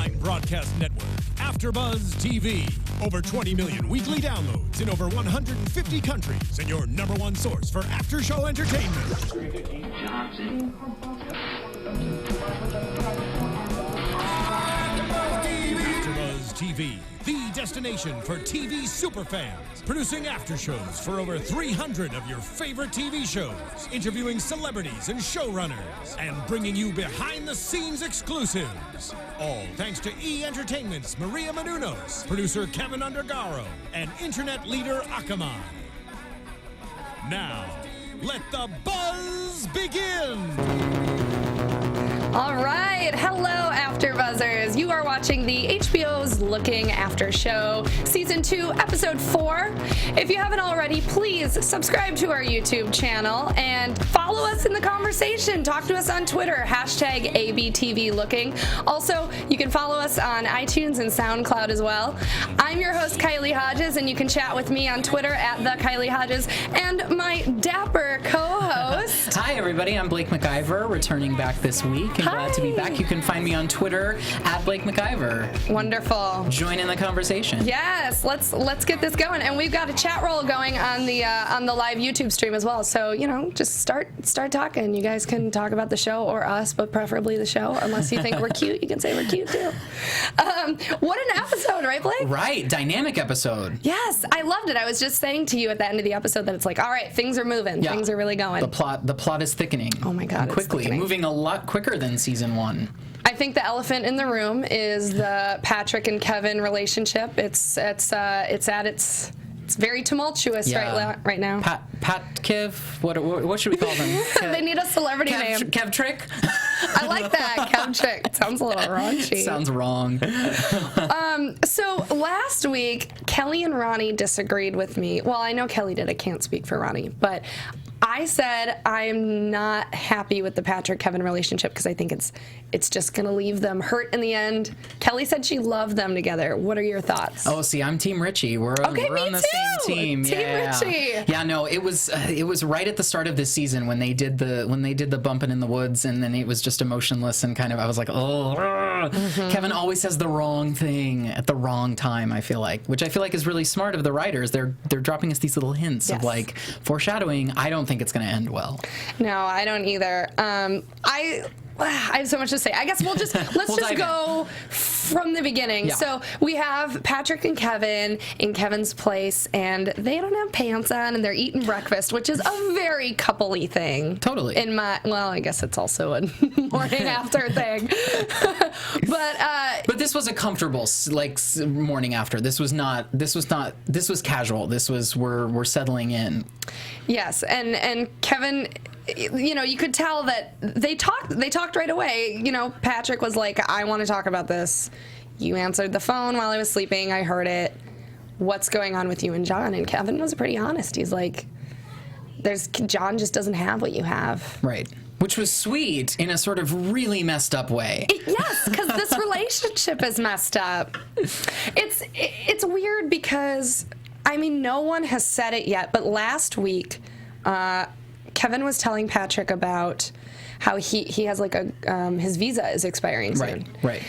online broadcast network, AfterBuzz TV. Over 20 million weekly downloads in over 150 countries, and your number one source for after-show entertainment. AfterBuzz TV, the destination for TV superfans. Producing aftershows for over 300 of your favorite TV shows, interviewing celebrities and showrunners, and bringing you behind-the-scenes exclusives. All thanks to E! Entertainment's Maria Menounos, producer Kevin Undergaro, and internet leader Akamai. Now, let the buzz begin! All right. Hello, AfterBuzzers. You are watching the HBO's Looking After show, Season 2, Episode 4. If you haven't already, please subscribe to our YouTube channel and follow us in the conversation. Talk to us on Twitter, hashtag ABTVLooking. Also, you can follow us on iTunes and SoundCloud as well. I'm your host, Kylie Hodges, and you can chat with me on Twitter at the Kylie Hodges, and my dapper co-host. Hi, everybody. I'm Blake McIver, returning back this week. Glad to be back. You can find me on Twitter at Blake McIver. Wonderful. Join in the conversation. Yes, let's get this going, and we've got a chat roll going on the live YouTube stream as well. So just start talking. You guys can talk about the show or us, but preferably the show. Unless you think we're cute, you can say we're cute too. What an episode, right, Blake? Right, dynamic episode. Yes, I loved it. I was just saying to you at the end of the episode that it's like, all right, things are moving, things are really going. The plot is thickening. Oh my God, quickly moving a lot quicker than season 1. I think the elephant in the room is the Patrick and Kevin relationship. It's very tumultuous right now. Pat Kev, what should we call them? They need a celebrity name. Kev Trick. I like that. Kev Trick. It sounds a little raunchy. Sounds wrong. So last week, Kelly and Ronnie disagreed with me. Well, I know Kelly did. I can't speak for Ronnie, but I said I'm not happy with the Patrick-Kevin relationship because I think it's just going to leave them hurt in the end. Kelly said she loved them together. What are your thoughts? Oh, see, I'm Team Richie. We're on the same team. Team Richie. Yeah, no, it was right at the start of this season when they did the bumping in the woods, and then it was just emotionless and kind of, I was like, oh. Mm-hmm. Kevin always says the wrong thing at the wrong time, I feel like, which I feel like is really smart of the writers. They're dropping us these little hints of like foreshadowing. I don't think it's going to end well. No, I don't either. I have so much to say. I guess let's just go from the beginning. Yeah. So we have Patrick and Kevin in Kevin's place, and they don't have pants on, and they're eating breakfast, which is a very couple-y thing. Totally. I guess it's also a morning after thing. But this was a comfortable morning after. This was casual. This was we're settling in. Yes, and Kevin, you could tell that they talked right away. Patrick was like, I want to talk about this. You answered the phone while I was sleeping. I heard it. What's going on with you and John? And Kevin was pretty honest. He's like, John just doesn't have what you have. Right. Which was sweet in a sort of really messed up way. Yes, because this relationship is messed up. It's weird because, no one has said it yet, but last week, Kevin was telling Patrick about how he has his visa is expiring soon. Right.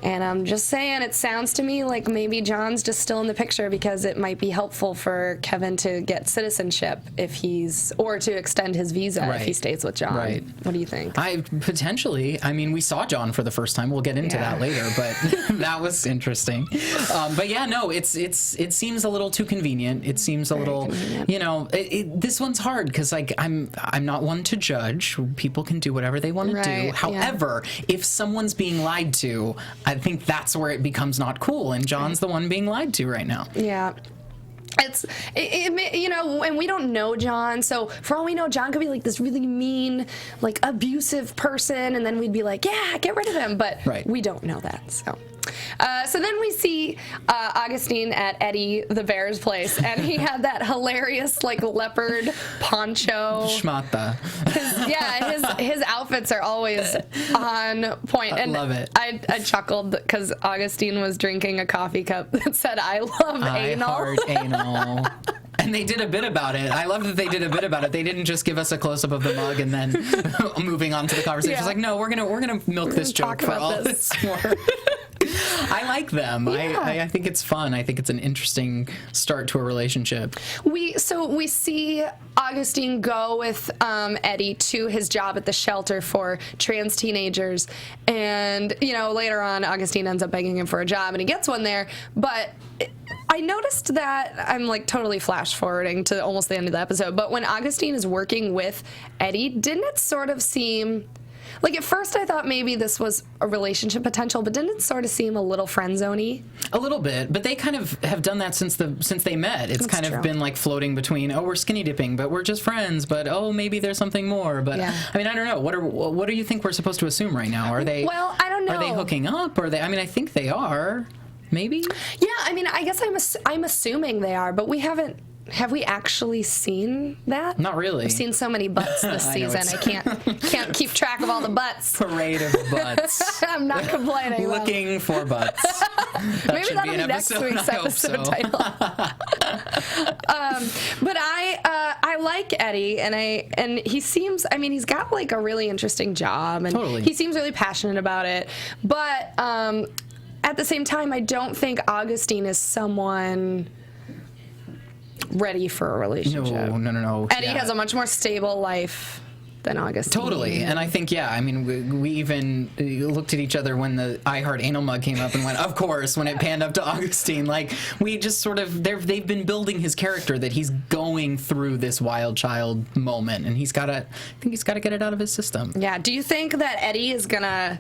And I'm just saying, it sounds to me like maybe John's just still in the picture because it might be helpful for Kevin to get citizenship or to extend his visa if he stays with John. Right. What do you think? Potentially. We saw John for the first time. We'll get into that later, but that was interesting. But yeah, no, it seems a little too convenient. It seems a little, this one's hard because I'm not one to judge. People can do whatever they want to do. However, if someone's being lied to, I think that's where it becomes not cool, and John's the one being lied to right now. Yeah. And we don't know John, so for all we know, John could be like this really mean, abusive person, and then we'd be like, yeah, get rid of him, but we don't know that, so. So then we see Augustine at Eddie the bear's place, and he had that hilarious leopard poncho. Schmata. His outfits are always on point. I love it. I chuckled because Augustine was drinking a coffee cup that said, I love anal. I heart anal. And they did a bit about it. I love that they did a bit about it. They didn't just give us a close-up of the mug and then moving on to the conversation. It's like, no, we're gonna milk this joke for all it's worth. I like them. Yeah. I think it's fun. I think it's an interesting start to a relationship. We see Augustine go with Eddie to his job at the shelter for trans teenagers, and later on Augustine ends up begging him for a job, and he gets one there. But I noticed that I'm like totally flash forwarding to almost the end of the episode, but when Augustine is working with Eddie, didn't it sort of seem like, at first I thought maybe this was a relationship potential, but didn't it sort of seem a little friend-zoney? A little bit, but they kind of have done that since they met. It's kind of been like floating between, oh, we're skinny dipping, but we're just friends, but oh, maybe there's something more. But I mean, I don't know. What do you think we're supposed to assume right now? Are they? Well, I don't know. Are they hooking up? Or I mean, I think they are. Maybe. Yeah, I mean, I guess I'm assuming they are, but we haven't. Have we actually seen that? Not really. I've seen so many butts this season. I can't keep track of all the butts. Parade of butts. I'm not complaining. Looking for butts. Maybe that'll be next week's episode title. But I like Eddie, and he seems. I mean, he's got like a really interesting job, and totally. He seems really passionate about it. But at the same time, I don't think Augustine is someone ready for a relationship. No. Eddie has a much more stable life than Augustine. Totally. And I think, I mean, we even looked at each other when the I Heart Anal mug came up and went, of course, when it panned up to Augustine. Like, we just sort of, they've been building his character, that he's going through this wild child moment, and I think he's got to get it out of his system. Yeah. Do you think that Eddie is going to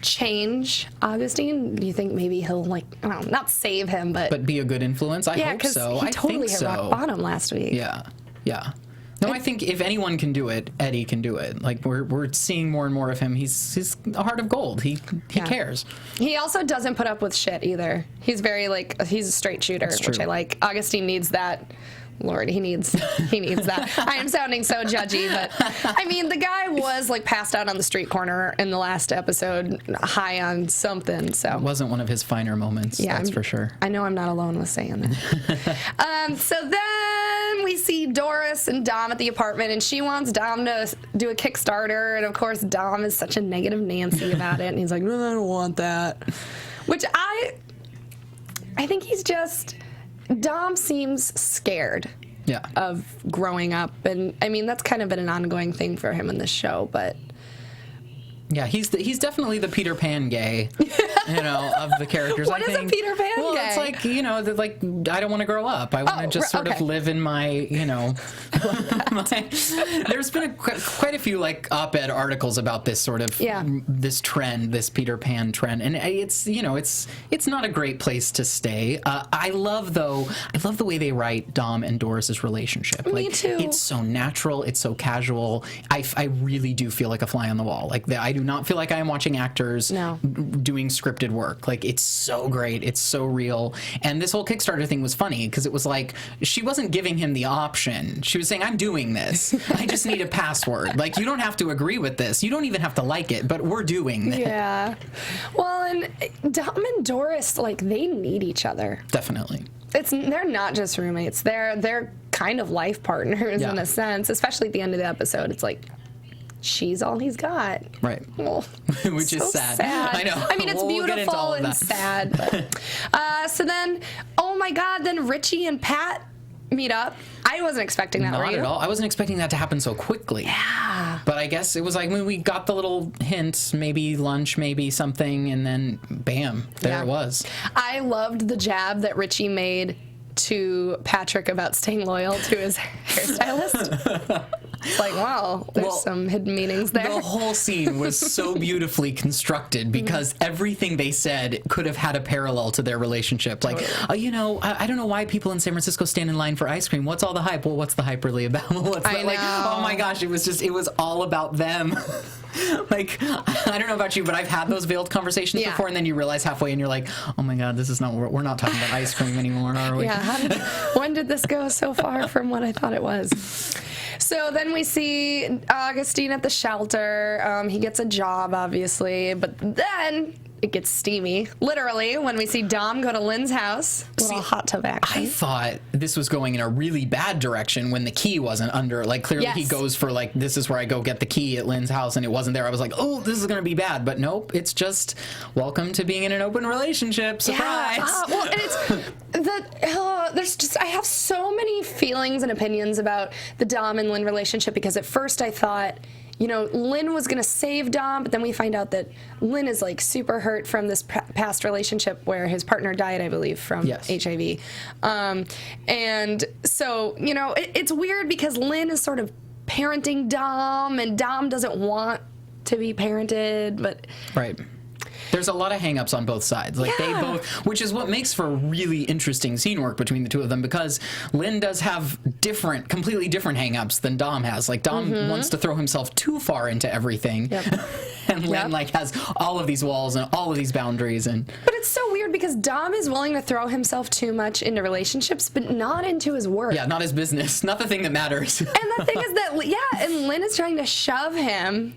change Augustine? Do you think maybe he'll, like, I don't know, not save him, but be a good influence? I hope so. He totally hit rock bottom last week. Yeah. No, I think if anyone can do it, Eddie can do it. Like, we're seeing more and more of him. He's a heart of gold. He cares. He also doesn't put up with shit either. He's very, like, he's a straight shooter, which I like. Augustine needs that. Lord, he needs that. I am sounding so judgy, but I mean, the guy was like passed out on the street corner in the last episode, high on something. So it wasn't one of his finer moments. Yeah, that's for sure. I know I'm not alone with saying that. So then we see Doris and Dom at the apartment, and she wants Dom to do a Kickstarter, and of course Dom is such a negative Nancy about it, and he's like, no, I don't want that. Which I think he's just. Dom seems scared of growing up, and I mean that's kind of been an ongoing thing for him in this show, but yeah, he's definitely the Peter Pan gay, of the characters. What is a Peter Pan gay? Well, it's like, like, I don't want to grow up. I want to just sort of live in my, there's been quite a few like op-ed articles about this sort of this trend, this Peter Pan trend, and it's it's not a great place to stay. I love the way they write Dom and Doris's relationship. Me too. It's so natural. It's so casual. I really do feel like a fly on the wall. Like I do not feel like I am watching actors doing scripted work. Like, it's so great. It's so real. And this whole Kickstarter thing was funny because it was like, she wasn't giving him the option. She was saying, I'm doing this. I just need a password. Like, you don't have to agree with this. You don't even have to like it, but we're doing this. Yeah. Well, and Dom and Doris, like, they need each other. Definitely. They're not just roommates. They're kind of life partners in a sense, especially at the end of the episode. It's like, she's all he's got. Right. Oh, which is sad. I know. I mean, it's beautiful and sad. But, so then, oh my God, then Richie and Pat meet up. I wasn't expecting that, Not at all. I wasn't expecting that to happen so quickly. Yeah. But I guess it was like, we got the little hint, maybe lunch, maybe something, and then bam, there it was. I loved the jab that Richie made to Patrick about staying loyal to his hairstylist. It's like, wow, there's some hidden meanings there. The whole scene was so beautifully constructed because everything they said could have had a parallel to their relationship. Like, I don't know why people in San Francisco stand in line for ice cream. What's all the hype? Well, what's the hype really about? Like, oh my gosh, it was all about them. Like, I don't know about you, but I've had those veiled conversations before, and then you realize halfway and you're like, oh my God, this is not, we're not talking about ice cream anymore, are we? Yeah, when did this go so far from what I thought it was? So then we see Augustine at the shelter. He gets a job, obviously, but then it gets steamy, literally, when we see Dom go to Lynn's house. Little hot tub action. I thought this was going in a really bad direction when the key wasn't under. Like, clearly he goes for, like, this is where I go get the key at Lynn's house, and it wasn't there. I was like, oh, this is going to be bad. But nope, it's just welcome to being in an open relationship. Surprise. Yeah. Well, and it's there's just, I have so many feelings and opinions about the Dom and Lynn relationship, because at first I thought, you know, Lynn was going to save Dom, but then we find out that Lynn is, like, super hurt from this past relationship where his partner died, I believe, from HIV. And so, you know, it's weird because Lynn is sort of parenting Dom, and Dom doesn't want to be parented, but... Right. There's a lot of hang-ups on both sides. Like, they both, which is what makes for really interesting scene work between the two of them, because Lynn does have completely different hang-ups than Dom has. Like, Dom wants to throw himself too far into everything. And Lynn, like, has all of these walls and all of these boundaries. But it's so weird because Dom is willing to throw himself too much into relationships, but not into his work. Yeah, not his business. Not the thing that matters. And the thing is that, and Lynn is trying to shove him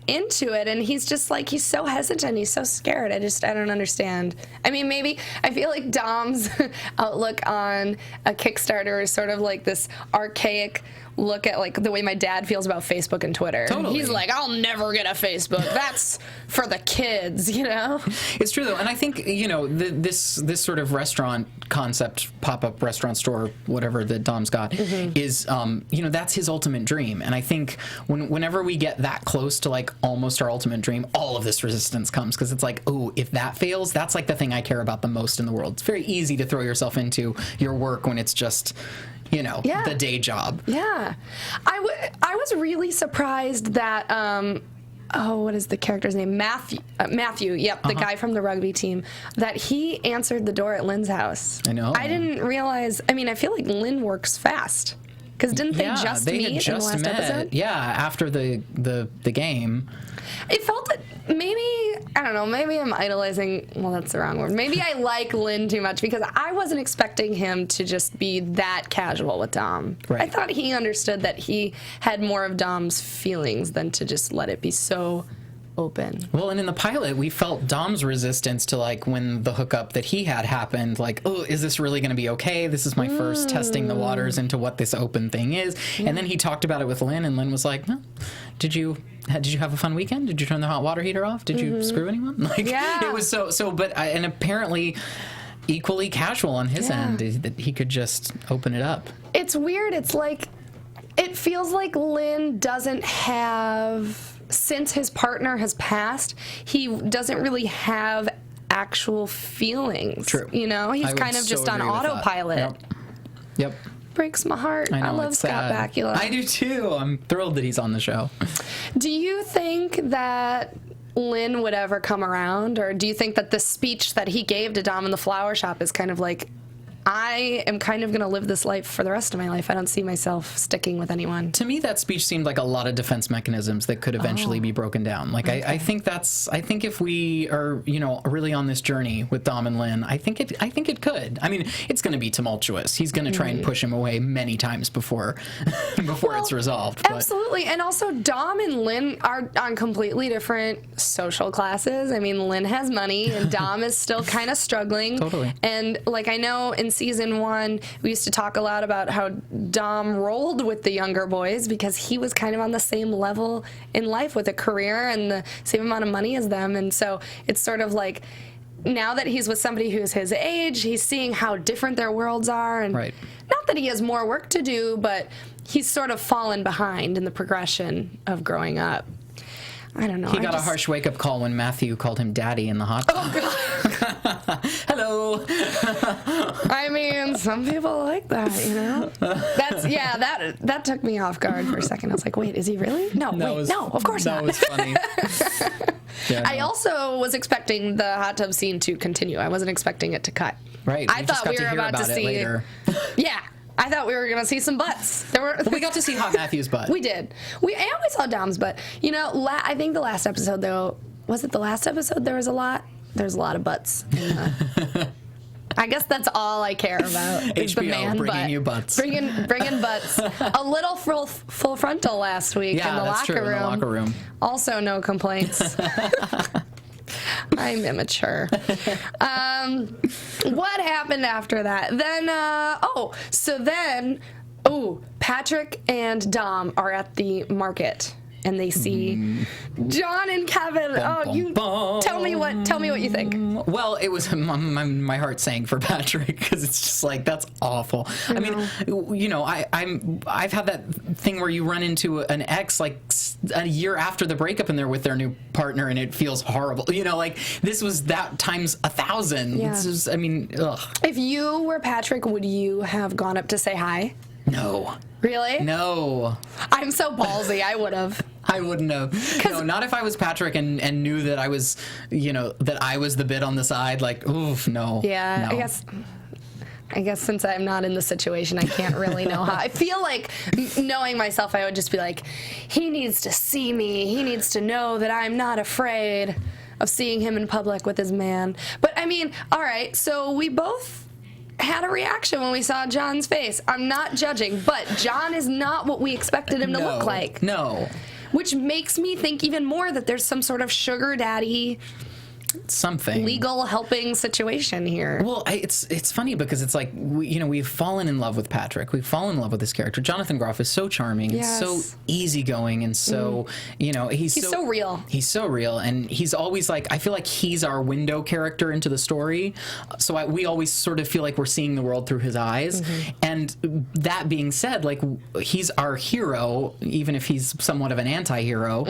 into it, and he's just like, he's so hesitant, he's so scared. I don't understand. I mean, maybe I feel like Dom's outlook on a Kickstarter is sort of like this archaic look at, like, the way my dad feels about Facebook and Twitter. Totally. He's like, I'll never get a Facebook. That's for the kids, you know? It's true, though. And I think, you know, this sort of restaurant concept, pop-up restaurant store, whatever that Dom's got, is, you know, that's his ultimate dream. And I think whenever we get that close to, like, almost our ultimate dream, all of this resistance comes, because it's like, oh, if that fails, that's, like, the thing I care about the most in the world. It's very easy to throw yourself into your work when it's just... you know, the day job. Yeah. I was really surprised that, what is the character's name? Matthew, the guy from the rugby team, that he answered the door at Lynn's house. I know. I didn't realize, I mean, I feel like Lynn works fast. Because didn't they just meet in the last episode? Yeah, after the game. It felt that maybe, I don't know, maybe I'm idolizing, well, that's the wrong word. Maybe I like Lynn too much, because I wasn't expecting him to just be that casual with Dom. Right. I thought he understood that he had more of Dom's feelings than to just let it be so open. Well, and in the pilot, we felt Dom's resistance to, like, when the hookup that he had happened, like, oh, is this really going to be okay? This is my first testing the waters into what this open thing is. And then he talked about it with Lynn, and Lynn was like, no, did you have a fun weekend? Did you turn the hot water heater off? Did you screw anyone? Like, it was and apparently equally casual on his end, that he could just open it up. It's weird. It's like, it feels like Lynn doesn't have... Since his partner has passed, he doesn't really have actual feelings. True. You know, he's kind of just on autopilot. Yep. Breaks my heart. I love Scott Bakula. I do too. I'm thrilled that he's on the show. Do you think that Lynn would ever come around, or do you think that the speech that he gave to Dom in the flower shop is kind of like, I am kind of going to live this life for the rest of my life. I don't see myself sticking with anyone. To me, that speech seemed like a lot of defense mechanisms that could eventually be broken down. Like, I think if we are, you know, really on this journey with Dom and Lynn, I think it could. I mean, it's going to be tumultuous. He's going to try and push him away many times before it's resolved. Absolutely. And also, Dom and Lynn are on completely different social classes. I mean, Lynn has money, and Dom is still kind of struggling. Totally. And, like, I know in season 1, we used to talk a lot about how Dom rolled with the younger boys because he was kind of on the same level in life with a career and the same amount of money as them. And so it's sort of like, now that he's with somebody who's his age, he's seeing how different their worlds are. And not that he has more work to do, but he's sort of fallen behind in the progression of growing up. I don't know. He got a harsh wake-up call when Matthew called him daddy in the hot tub. Oh, God. Hello. I mean, some people like that, you know? That took me off guard for a second. I was like, wait, is he really? No, of course not. That was funny. I also was expecting the hot tub scene to continue. I wasn't expecting it to cut. Right. I thought we were about to see... later. Yeah. I thought we were going to see some butts. We got to see Hot Matthew's butt. We did. We saw Dom's butt. You know, I think the last episode, though, was it the last episode there was a lot? There's a lot of butts. I guess that's all I care about. Is HBO the man bringing butt. you butts. Bringing butts. A little full frontal last week in the locker room. In the locker room. Also, no complaints. I'm immature. What happened after that? Then, Patrick and Dom are at the market. And they see John and Kevin. Tell me what you think. Well, it was my heart sank for Patrick because it's just like that's awful. I mean, you know, I've had that thing where you run into an ex like a year after the breakup and they're with their new partner and it feels horrible. You know, like this was that times 1,000. Yeah. It's just, I mean, ugh. If you were Patrick, would you have gone up to say hi? No. Really? No. I'm so ballsy. I would have. I wouldn't have. No, not if I was Patrick and knew that I was, you know, that I was the bit on the side. Like, oof, no. Yeah, no. I guess since I'm not in the situation, I can't really know how. I feel like knowing myself, I would just be like, he needs to see me. He needs to know that I'm not afraid of seeing him in public with his man. But I mean, all right, so we both had a reaction when we saw John's face. I'm not judging, but John is not what we expected him to look like. No. Which makes me think even more that there's some sort of sugar daddy something legal helping situation here. Well, it's funny because it's like we've fallen in love with Patrick. We've fallen in love with this character. Jonathan Groff is so charming and so easygoing and so he's so real. He's so real, and he's always like I feel like he's our window character into the story. So we always sort of feel like we're seeing the world through his eyes. And that being said, like he's our hero, even if he's somewhat of an anti-hero.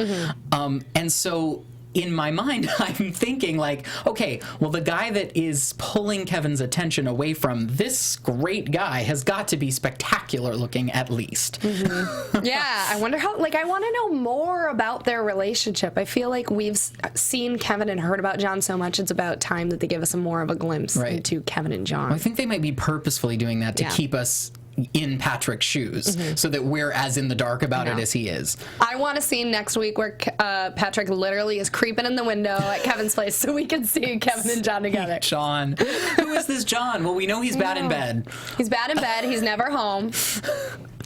And so in my mind, I'm thinking like, okay, well, the guy that is pulling Kevin's attention away from this great guy has got to be spectacular looking at least. Yeah, I wonder how, like, I want to know more about their relationship. I feel like we've seen Kevin and heard about John so much, it's about time that they give us more of a glimpse into Kevin and John. Well, I think they might be purposefully doing that to keep us in Patrick's shoes so that we're as in the dark about it as he is. I want a scene next week where Patrick literally is creeping in the window at Kevin's place so we can see Kevin and John together. John. Who is this John? Well, we know he's bad in bed. He's bad in bed. He's never home.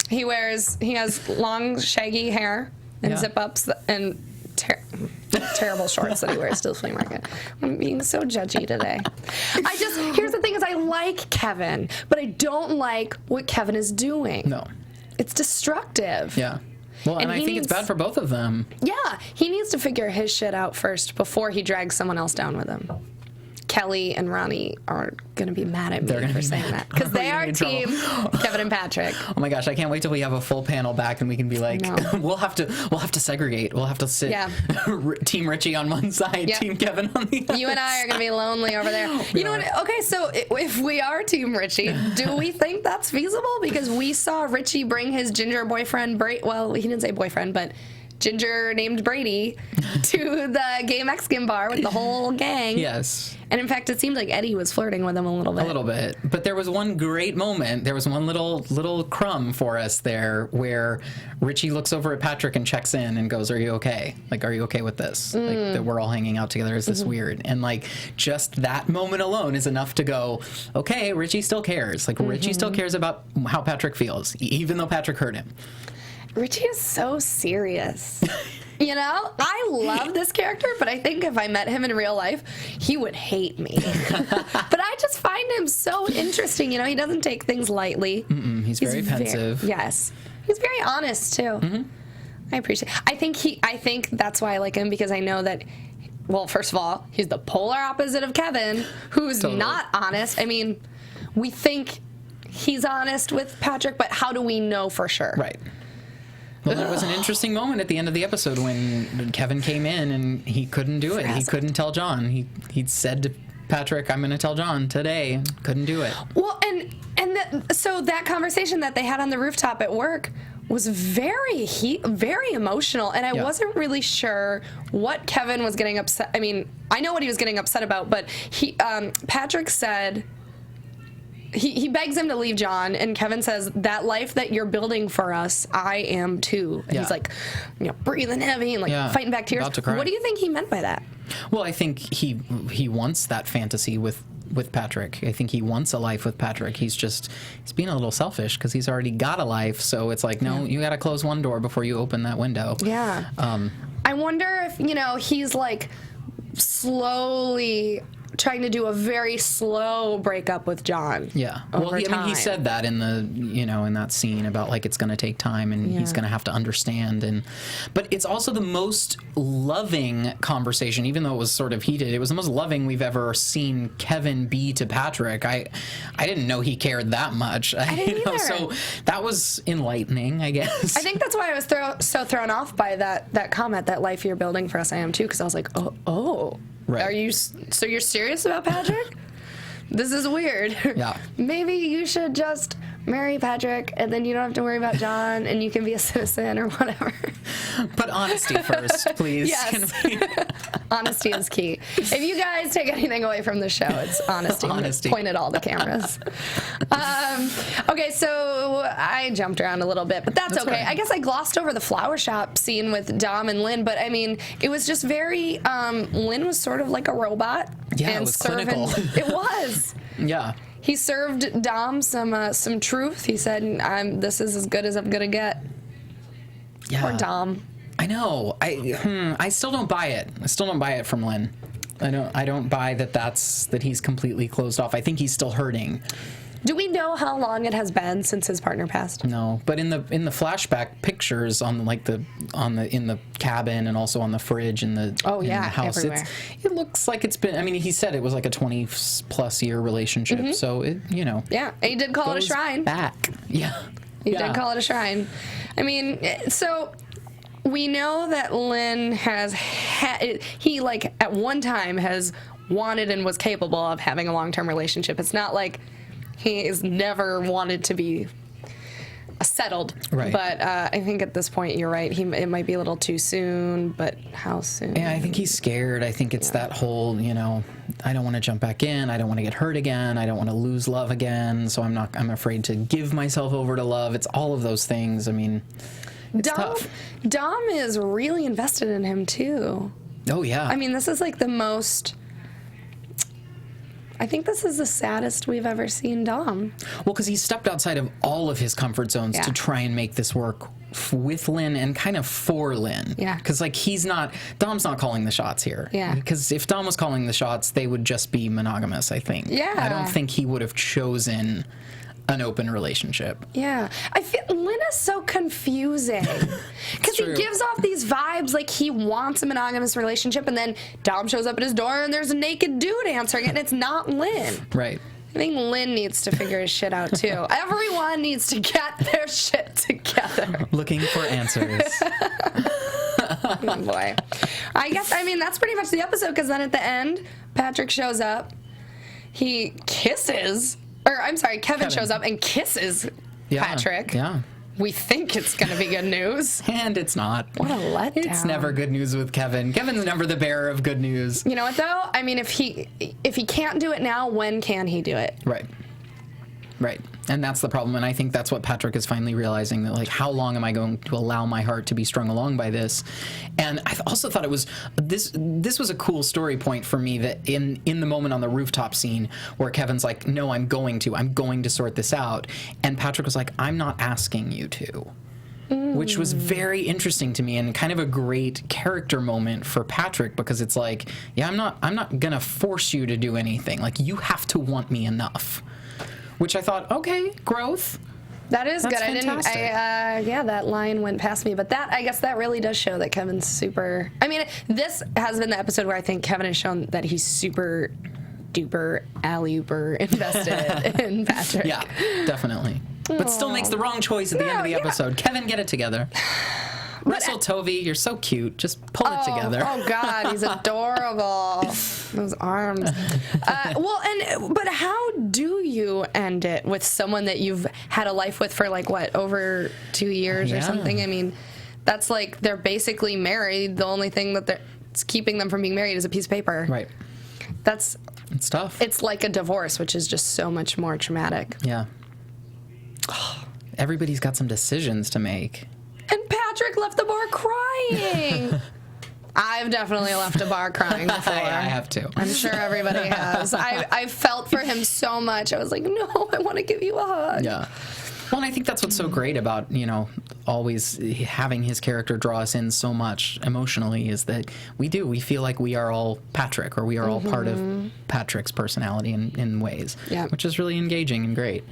He has long, shaggy hair and zip-ups and terrible shorts that he wears to the flea market. I'm being so judgy today. Here's the thing is I like Kevin, but I don't like what Kevin is doing. No. It's destructive. Yeah. Well, and I think it's bad for both of them. Yeah. He needs to figure his shit out first before he drags someone else down with him. Kelly and Ronnie are going to be mad at me for saying that. Because they are team Kevin and Patrick. Oh my gosh, I can't wait till we have a full panel back and we can be like, we'll have to segregate. We'll have to sit Team Richie on one side, Team Kevin on the other. You and I are going to be lonely over there. You know what? Okay, so if we are Team Richie, do we think that's feasible? Because we saw Richie bring his ginger boyfriend, well, he didn't say boyfriend, but ginger named Brady to the gay Mexican bar with the whole gang. Yes. And in fact, it seemed like Eddie was flirting with him a little bit. A little bit. But there was one great moment. There was one little crumb for us there where Richie looks over at Patrick and checks in and goes, "Are you okay? Like, are you okay with this? Like, that we're all hanging out together? Is this weird?" And like, just that moment alone is enough to go, okay, Richie still cares. Like, Richie still cares about how Patrick feels, even though Patrick hurt him. Richie is so serious. You know, I love this character, but I think if I met him in real life, he would hate me. But I just find him so interesting. You know, he doesn't take things lightly. He's very pensive. Yes. He's very honest, too. I appreciate it. I think that's why I like him, because I know that, well, first of all, he's the polar opposite of Kevin, who's not honest. I mean, we think he's honest with Patrick, but how do we know for sure? Right. Well, there was an interesting moment at the end of the episode when Kevin came in and he couldn't do it. He couldn't tell John. He'd said to Patrick, "I'm going to tell John today." Couldn't do it. Well, so that conversation that they had on the rooftop at work was very emotional, and I wasn't really sure what Kevin was getting upset. I mean, I know what he was getting upset about, but Patrick said. He begs him to leave John, and Kevin says, "That life that you're building for us, I am too." And he's like, breathing heavy and fighting back tears. What do you think he meant by that? Well, I think he wants that fantasy with Patrick. I think he wants a life with Patrick. He's being a little selfish because he's already got a life. So it's like, no, you got to close one door before you open that window. Yeah. I wonder if, he's like slowly trying to do a very slow breakup with John. Yeah. Well, he said that in the, in that scene about like it's going to take time and he's going to have to understand. But it's also the most loving conversation, even though it was sort of heated. It was the most loving we've ever seen Kevin be to Patrick. I didn't know he cared that much. I didn't either. So that was enlightening, I guess. I think that's why I was so thrown off by that comment, that life you're building for us. I am too, because I was like, oh. Right. So you're serious about Patrick? This is weird. Yeah. Maybe you should just marry Patrick, and then you don't have to worry about John, and you can be a citizen or whatever. But honesty first, please. Yes. Honesty is key. If you guys take anything away from the show, it's honesty. Honesty. Point at all the cameras. Okay, so I jumped around a little bit, but that's okay. Right. I guess I glossed over the flower shop scene with Dom and Lynn, but I mean, it was just very, Lynn was sort of like a robot. Yeah, and it was clinical. It was. Yeah. He served Dom some truth. He said, "This is as good as I'm gonna get." Yeah. Poor Dom. I know. I still don't buy it. I still don't buy it from Lynn. I don't buy that he's completely closed off. I think he's still hurting. Do we know how long it has been since his partner passed? No, but in the flashback pictures in the cabin and also on the fridge in the house, everywhere. It looks like it's been. I mean, he said it was like a 20+ year relationship, so it Yeah, and he did call it a shrine. Back, yeah. He did call it a shrine. I mean, so we know that Lynn has he like at one time has wanted and was capable of having a long-term relationship. It's not like he has never wanted to be settled. Right. But I think at this point, you're right. It might be a little too soon, but how soon? Yeah, I think he's scared. I think it's that whole, I don't want to jump back in. I don't want to get hurt again. I don't want to lose love again. So I'm afraid to give myself over to love. It's all of those things. I mean, it's tough. Dom is really invested in him, too. Oh, yeah. I mean, this is like the most... I think this is the saddest we've ever seen Dom. Well, because he stepped outside of all of his comfort zones to try and make this work with Lynn and kind of for Lynn. Yeah. Because, like, Dom's not calling the shots here. Yeah. Because if Dom was calling the shots, they would just be monogamous, I think. Yeah. I don't think he would have chosen an open relationship. Yeah. I feel Lynn is so confusing. Because he gives off these vibes like he wants a monogamous relationship, and then Dom shows up at his door and there's a naked dude answering it, and it's not Lynn. Right. I think Lynn needs to figure his shit out, too. Everyone needs to get their shit together. Looking for answers. Oh, boy. I mean, that's pretty much the episode, because then at the end, Patrick shows up. He kisses... Or, I'm sorry, Kevin shows up and kisses Patrick. Yeah. We think it's going to be good news. And it's not. What a letdown. It's never good news with Kevin. Kevin's never the bearer of good news. You know what, though? I mean, if he can't do it now, when can he do it? Right. Right. And that's the problem. And I think that's what Patrick is finally realizing, that, like, how long am I going to allow my heart to be strung along by this? And I also thought it was, this was a cool story point for me, that in the moment on the rooftop scene where Kevin's like, no, I'm going to sort this out. And Patrick was like, I'm not asking you to. Which was very interesting to me, and kind of a great character moment for Patrick, because it's like, yeah, I'm not going to force you to do anything. Like, you have to want me enough. Which I thought, okay, growth. That's good. Fantastic. That line went past me. But I guess that really does show that Kevin's super... I mean, this has been the episode where I think Kevin has shown that he's super duper alley-ooper invested in Patrick. Yeah, definitely. But still makes the wrong choice at the end of the episode. Kevin, get it together. Russell Tovey, you're so cute. Just pull it together. Oh, God, he's adorable. Those arms. But how do you end it with someone that you've had a life with for, like, what, over 2 years or something? I mean, that's like they're basically married. The only thing that's keeping them from being married is a piece of paper. Right. It's tough. It's like a divorce, which is just so much more traumatic. Yeah. Everybody's got some decisions to make. And Patrick left the bar crying. I've definitely left a bar crying before. I have too. I'm sure everybody has. I felt for him so much. I was like, no, I want to give you a hug. Yeah. Well, and I think that's what's so great about, always having his character draw us in so much emotionally is that we feel like we are all Patrick, or we are all part of Patrick's personality in ways, which is really engaging and great.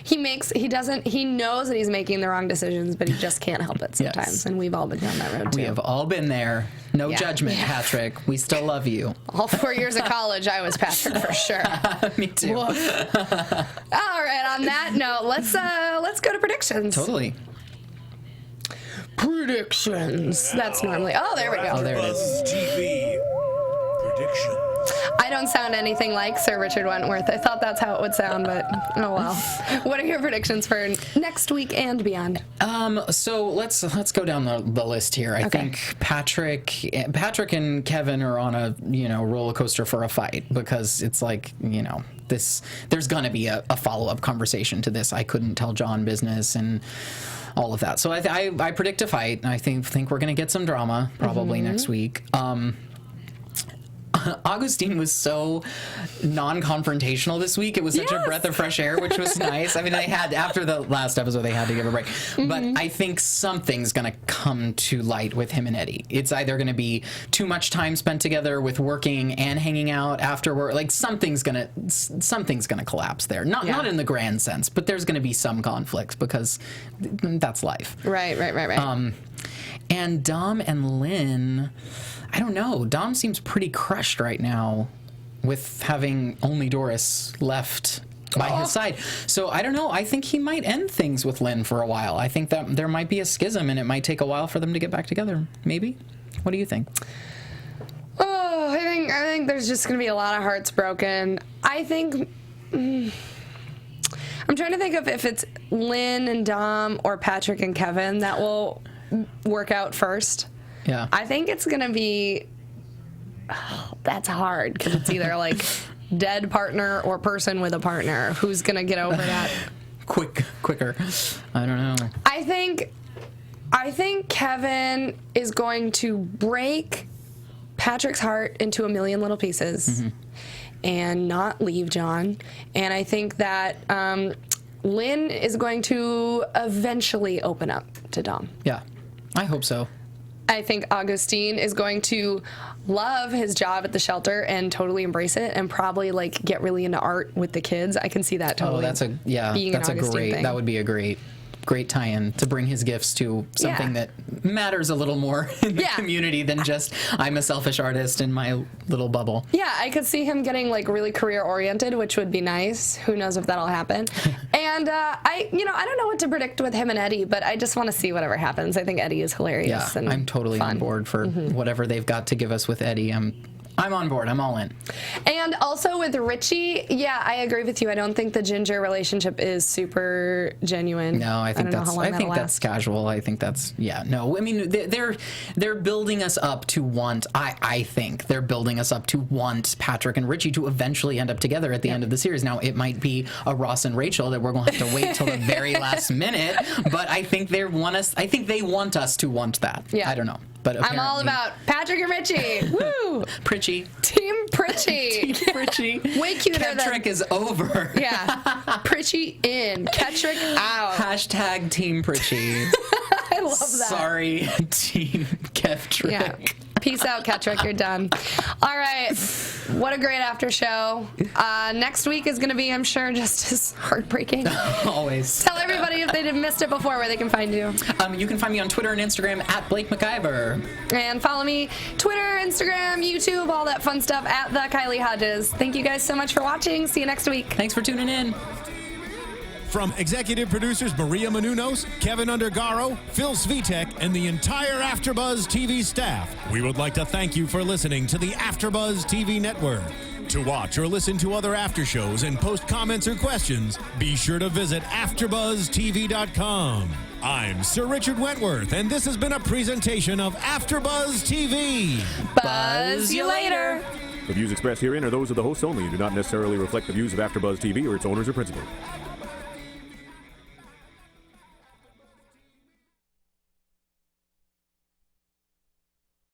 He knows that he's making the wrong decisions, but he just can't help it sometimes. Yes. And we've all been down that road too. We have all been there. No judgment, Patrick. We still love you. All 4 years of college, I was Patrick for sure. Me too. All right. On that note, let's go to predictions. Totally. Predictions. That's normally. Oh, there we go. Oh, there it is. TV predictions. I don't sound anything like Sir Richard Wentworth. I thought that's how it would sound, but oh well. What are your predictions for next week and beyond? So let's go down the list here. I think Patrick and Kevin are on a roller coaster for a fight, because it's like there's gonna be a follow-up conversation to this. I couldn't tell John business and all of that. So I predict a fight. I think we're gonna get some drama probably next week. Augustine was so non-confrontational this week. It was such a breath of fresh air, which was nice. I mean, after the last episode, they had to give a break. But I think something's going to come to light with him and Eddie. It's either going to be too much time spent together with working and hanging out after work. Like something's going to collapse there. Not in the grand sense, but there's going to be some conflict, because that's life. Right. And Dom and Lynn, I don't know. Dom seems pretty crushed right now with having only Doris left by his side. So I don't know. I think he might end things with Lynn for a while. I think that there might be a schism, and it might take a while for them to get back together. Maybe. What do you think? Oh, I think there's just going to be a lot of hearts broken. I think... I'm trying to think of if it's Lynn and Dom or Patrick and Kevin that will work out first. Yeah. I think it's going to be... Oh, that's hard, because it's either like dead partner or person with a partner. Who's going to get over that? Quicker. I don't know. I think Kevin is going to break Patrick's heart into a million little pieces and not leave John. And I think that Lynn is going to eventually open up to Dom. Yeah, I hope so. I think Augustine is going to love his job at the shelter and totally embrace it, and probably like get really into art with the kids. I can see that totally. That would be a great tie-in to bring his gifts to something that matters a little more in the community than just I'm a selfish artist in my little bubble. Yeah, I could see him getting like really career-oriented, which would be nice. Who knows if that'll happen? And I don't know what to predict with him and Eddie, but I just want to see whatever happens. I think Eddie is hilarious. Yeah, and I'm totally fun. on board for whatever they've got to give us with Eddie. I'm on board. I'm all in. And also with Richie, I agree with you. I don't think the Ginger relationship is super genuine. No, I think that's casual. I think that's no. I mean, they're building us up to want. I think they're building us up to want Patrick and Richie to eventually end up together at the end of the series. Now it might be a Ross and Rachel that we're going to have to wait till the very last minute. But I think they want us. I think they want us to want that. Yeah. I don't know. But I'm all about Patrick and Richie. Woo! Pritchie. Team Pritchie. Team Pritchie. Way cuter Ketrick is over. Yeah. Pritchie in. Ketrick out. Hashtag Team Pritchie. I love that. Sorry, Team Ketrick. Yeah. Peace out, Ketrick. You're done. All right. What a great after show. Next week is going to be, I'm sure, just as heartbreaking. Always. Tell everybody if they missed it before where they can find you. You can find me on Twitter and Instagram at Blake McIver. And follow me Twitter, Instagram, YouTube, all that fun stuff at the Kylie Hodges. Thank you guys so much for watching. See you next week. Thanks for tuning in. From executive producers Maria Menounos, Kevin Undergaro, Phil Svitek, and the entire AfterBuzz TV staff, we would like to thank you for listening to the AfterBuzz TV network. To watch or listen to other after shows and post comments or questions, be sure to visit AfterBuzzTV.com. I'm Sir Richard Wentworth, and this has been a presentation of AfterBuzz TV. Buzz you later. The views expressed herein are those of the hosts only and do not necessarily reflect the views of AfterBuzz TV or its owners or principals.